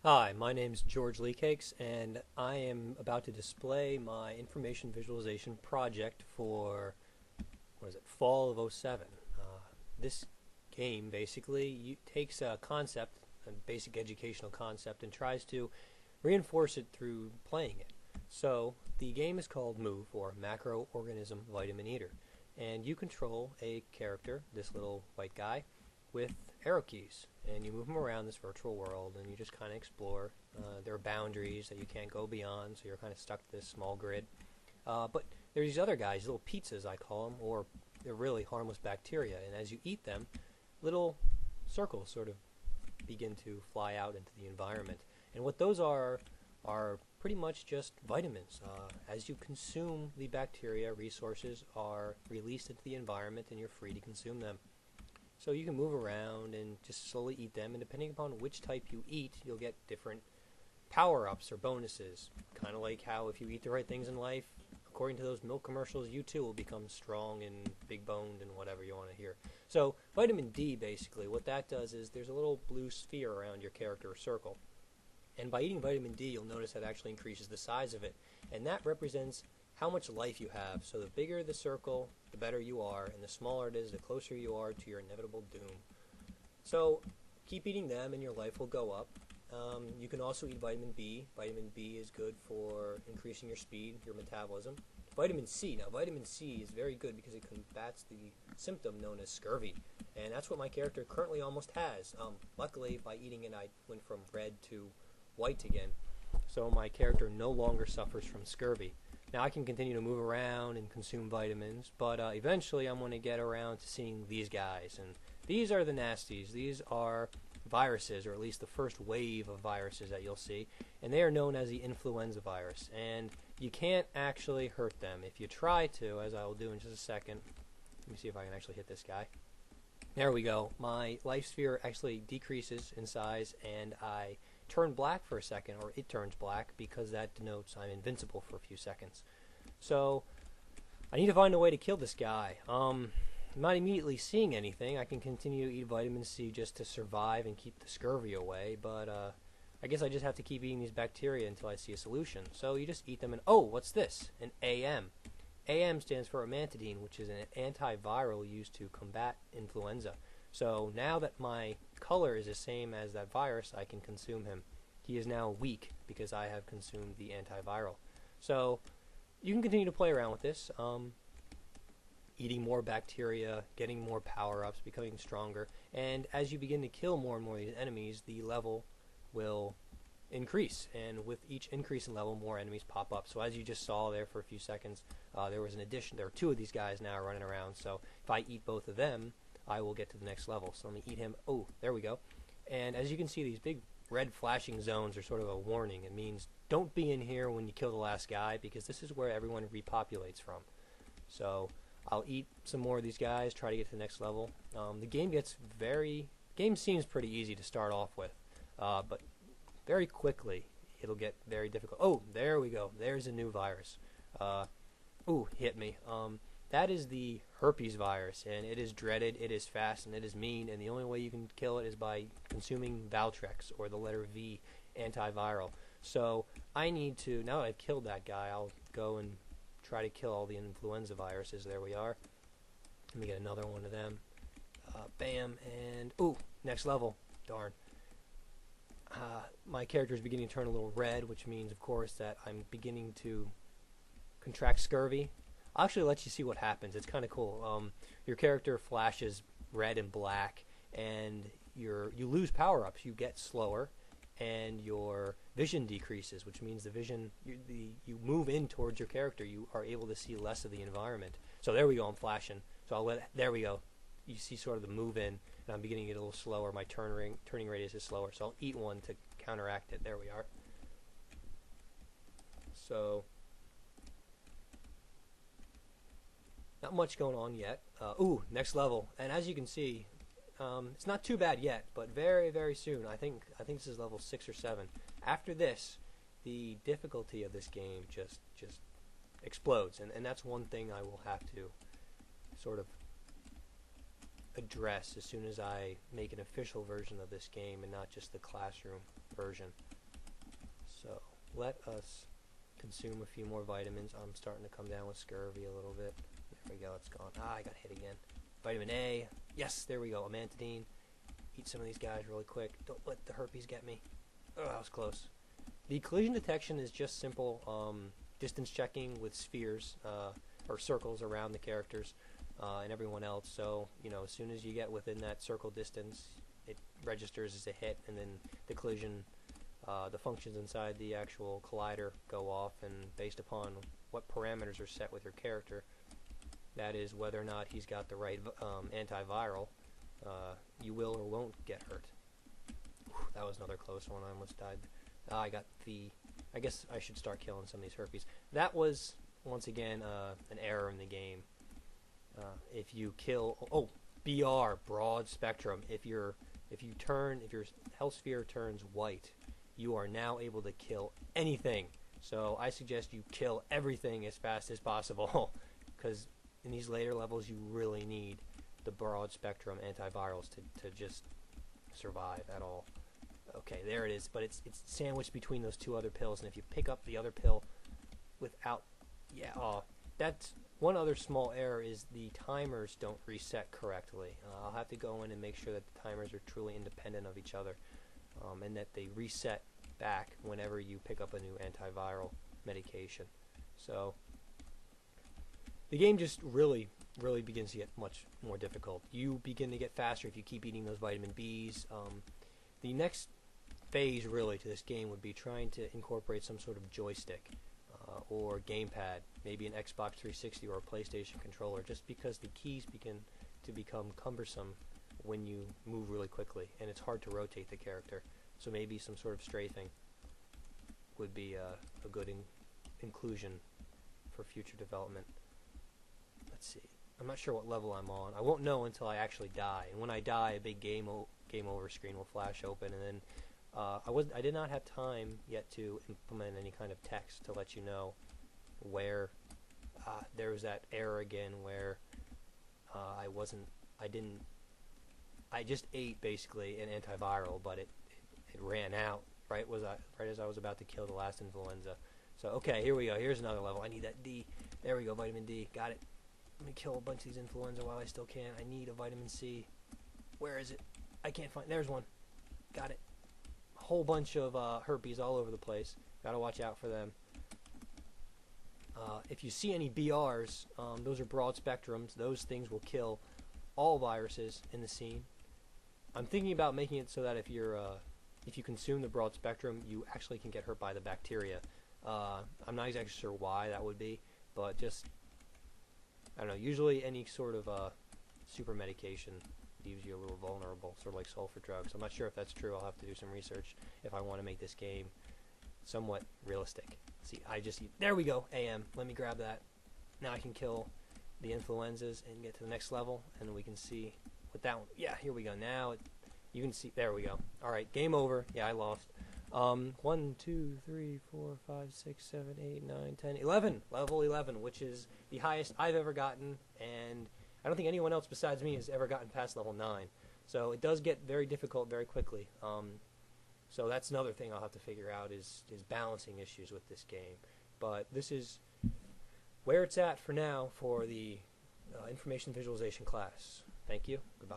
Hi, my name is George Leecakes, and I am about to display my information visualization project for, fall of '07. This game basically takes a concept, a basic educational concept, and tries to reinforce it through playing it. So, the game is called MOVE, or Macro Organism Vitamin Eater, and you control a character, this little white guy, with arrow keys, and you move them around this virtual world, and you just kind of explore. There are boundaries that you can't go beyond, so you're kind of stuck to this small grid. But there's these other guys, little pizzas I call them, or they're really harmless bacteria, and as you eat them, little circles sort of begin to fly out into the environment. And what those are pretty much just vitamins. As you consume the bacteria, resources are released into the environment, and you're free to consume them. So you can move around and just slowly eat them, and depending upon which type you eat, you'll get different power-ups or bonuses. Kind of like how if you eat the right things in life, according to those milk commercials, you too will become strong and big-boned and whatever you want to hear. So vitamin D, basically, what that does is there's a little blue sphere around your character or circle. And by eating vitamin D, you'll notice that actually increases the size of it. And that represents how much life you have. So the bigger the circle, the better you are, and the smaller it is, the closer you are to your inevitable doom. So keep eating them and your life will go up. You can also eat vitamin B. Vitamin B is good for increasing your speed, your metabolism. Vitamin C. Now vitamin C is very good because it combats the symptom known as scurvy. And that's what my character currently almost has. Luckily, by eating it, I went from red to white again. So my character no longer suffers from scurvy. Now I can continue to move around and consume vitamins, but eventually I'm going to get around to seeing these guys. And these are the nasties. These are viruses, or at least the first wave of viruses that you'll see. And they are known as the Influenza Virus. And you can't actually hurt them. If you try to, as I will do in just a second, let me see if I can actually hit this guy. There we go. My life sphere actually decreases in size, and I turn black for a second, or it turns black, because that denotes I'm invincible for a few seconds. So I need to find a way to kill this guy. I'm not immediately seeing anything. I can continue to eat vitamin C just to survive and keep the scurvy away, but I guess I just have to keep eating these bacteria until I see a solution. So you just eat them, and oh, what's this? An AM. AM stands for amantadine, which is an antiviral used to combat influenza. So now that my color is the same as that virus, I can consume him. He is now weak because I have consumed the antiviral. So you can continue to play around with this, eating more bacteria, getting more power-ups, becoming stronger, and as you begin to kill more and more of these enemies, the level will increase, and with each increase in level, more enemies pop up. So as you just saw there for a few seconds, there was an addition. There are two of these guys now running around, so if I eat both of them, I will get to the next level. So let me eat him. Oh, there we go. And as you can see, these big red flashing zones are sort of a warning. It means don't be in here when you kill the last guy, because this is where everyone repopulates from. So I'll eat some more of these guys, try to get to the next level. The game seems pretty easy to start off with, but very quickly it'll get very difficult. Oh, there we go. There's a new virus. Ooh, hit me. That is the Herpes Virus, and it is dreaded, it is fast, and it is mean, and the only way you can kill it is by consuming Valtrex, or the letter V, antiviral. So I need to, now that I've killed that guy, I'll go and try to kill all the influenza viruses. There we are. Let me get another one of them. Bam, and ooh, next level. Darn. My character is beginning to turn a little red, which means, of course, that I'm beginning to contract scurvy. I'll actually let you see what happens. It's kind of cool. Your character flashes red and black, and you lose power-ups. You get slower, and your vision decreases, which means the vision, you move in towards your character. You are able to see less of the environment. So there we go. I'm flashing. So there we go. You see sort of the move in, and I'm beginning to get a little slower. My turning radius is slower, so I'll eat one to counteract it. There we are. So not much going on yet. Ooh, next level. And as you can see, it's not too bad yet, but very, very soon. I think this is level 6 or 7. After this, the difficulty of this game just explodes, and that's one thing I will have to sort of address as soon as I make an official version of this game and not just the classroom version. So let us consume a few more vitamins. I'm starting to come down with scurvy a little bit. There we go, it's gone. I got hit again. Vitamin A. Yes, there we go. Amantadine. Eat some of these guys really quick. Don't let the herpes get me. Oh, that was close. The collision detection is just simple distance checking with spheres or circles around the characters and everyone else. So, as soon as you get within that circle distance, it registers as a hit, and then the collision, the functions inside the actual collider go off, and based upon what parameters are set with your character, that is whether or not he's got the right antiviral, you will or won't get hurt. Whew, that was another close one. I almost died. I guess I should start killing some of these herpes. That was, once again, an error in the game. If you kill, BR, broad spectrum. If your health sphere turns white, you are now able to kill anything. So I suggest you kill everything as fast as possible, because in these later levels you really need the broad spectrum antivirals to just survive at all. Okay, there it is, but it's sandwiched between those two other pills, and if you pick up the other pill without, that's one other small error, is the timers don't reset correctly. I'll have to go in and make sure that the timers are truly independent of each other, and that they reset back whenever you pick up a new antiviral medication. So the game just really begins to get much more difficult. You begin to get faster if you keep eating those vitamin Bs. The next phase really to this game would be trying to incorporate some sort of joystick or gamepad, maybe an Xbox 360 or a PlayStation controller, just because the keys begin to become cumbersome when you move really quickly, and it's hard to rotate the character. So maybe some sort of strafing would be a good inclusion for future development. Let's see. I'm not sure what level I'm on. I won't know until I actually die, and when I die, a big game over screen will flash open, and then I did not have time yet to implement any kind of text to let you know where there was that error again where I just ate basically an antiviral, but it ran out right as I was about to kill the last influenza. So okay, here we go. Here's another level. I need that D. There we go, vitamin D. Got it. Let me kill a bunch of these influenza while I still can. I need a vitamin C. Where is it? I can't find. There's one. Got it. A whole bunch of herpes all over the place. Gotta watch out for them. If you see any BRs, those are broad spectrums. Those things will kill all viruses in the scene. I'm thinking about making it so that if you consume the broad spectrum, you actually can get hurt by the bacteria. I'm not exactly sure why that would be, but just, I don't know, usually any sort of super medication leaves you a little vulnerable, sort of like sulfur drugs. I'm not sure if that's true. I'll have to do some research if I want to make this game somewhat realistic. See, there we go, AM. Let me grab that. Now I can kill the influenzas and get to the next level, and then we can see what that one, yeah, here we go. Now you can see, there we go. Alright, game over. Yeah, I lost. 1, 2, 3, 4, 5, 6, 7, 8, 9, 10, 11. Level 11, which is the highest I've ever gotten, and I don't think anyone else besides me has ever gotten past level 9. So it does get very difficult very quickly. So that's another thing I'll have to figure out is balancing issues with this game. But this is where it's at for now for the information visualization class. Thank you. Goodbye.